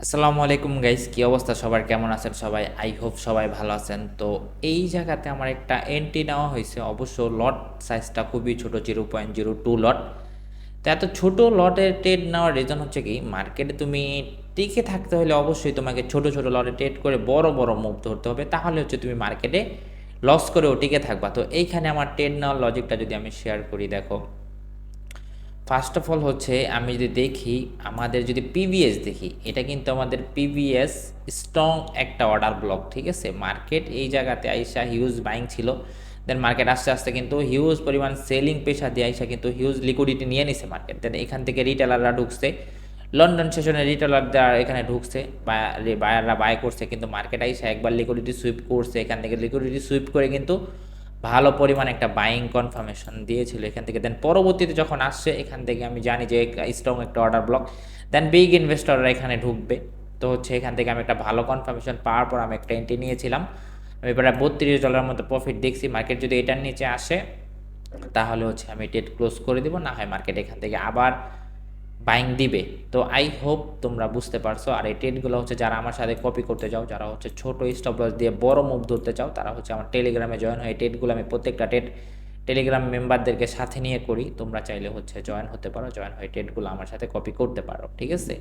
আসসালামু আলাইকুম গাইস, কি অবস্থা সবার? কেমন আছেন সবাই? আই হোপ সবাই ভালো আছেন। তো এই জায়গাতে আমার একটা এন্ট্রি নেওয়া হয়েছে, অবশ্য লট সাইজটা খুবই ছোট, 0.02 লট। তো এত ছোট লটের ট্রেড নেওয়ার রিজন হচ্ছে কি, মার্কেটে তুমি টিকে থাকতে হলে অবশ্যই তোমাকে ছোট ছোট লটে ট্রেড করে বড় বড় মুভ ধরতে হবে, তাহলে হচ্ছে তুমি মার্কেটে লস করেও টিকে থাকবা। তো এইখানে আমার ট্রেড নেওয়ার লজিকটা যদি আমি শেয়ার করি, দেখো, ফার্স্ট অফ অল হচ্ছে আমি যদি দেখি, আমাদের যদি পিভিএস দেখি, এটা কিন্তু আমাদের পিভিএস স্ট্রং একটা অর্ডার ব্লক, ঠিক আছে। মার্কেট এই জায়গাতে আইসা হিউজ বাইং ছিল, দেন মার্কেট আস্তে আস্তে কিন্তু হিউজ পরিমাণ সেলিং পেশা দিয়ে আইসা কিন্তু হিউজ লিকুইডিটি নিয়ে নিছে মার্কেট। দেন এখান থেকে রিটেলাররা ঢুকছে, লন্ডন সেশনে রিটেলাররা এখানে ঢুকছে, বায়াররা বাই করছে, কিন্তু মার্কেট আইসা একবার লিকুইডিটি সুইপ করছে, এখান থেকে লিকুইডিটি সুইপ করে কিন্তু ভালো পরিমাণ একটা বাইং কনফার্মেশন দিয়েছিল এখান থেকে। দেন পরবর্তীতে যখন আসছে, এখান থেকে আমি জানি যে স্ট্রং একটা অর্ডার ব্লক, দেন বিগ ইনভেস্টররা এখানে ঢুকবে। তো হচ্ছে এখান থেকে আমি একটা ভালো কনফার্মেশন পাওয়ার পর আমি একটা এন্ট্রি নিয়েছিলাম। আমি প্রায় $32 মতো প্রফিট দেখছি। মার্কেট যদি এটার নিচে আসে, তাহলে হচ্ছে আমি ট্রেড ক্লোজ করে দিব, না হয় মার্কেট এখান থেকে আবার বাইং দিবে। তো আই হোপ তোমরা বুঝতে পারছো। আর এই ট্রেডগুলো হচ্ছে যারা আমার সাথে কপি করতে চাও, যারা হচ্ছে ছোট স্টপ লস দিয়ে বড় মুভ ধরতে চাও, তারা হচ্ছে আমার টেলিগ্রামে জয়েন হয়ে ট্রেডগুলো আমি প্রত্যেকটা ট্রেড টেলিগ্রাম মেম্বারদেরকে সাথে নিয়ে করি। তোমরা চাইলে হচ্ছে জয়েন হতে পারো, জয়েন হয়ে ট্রেডগুলো আমার সাথে কপি করতে পারো, ঠিক আছে।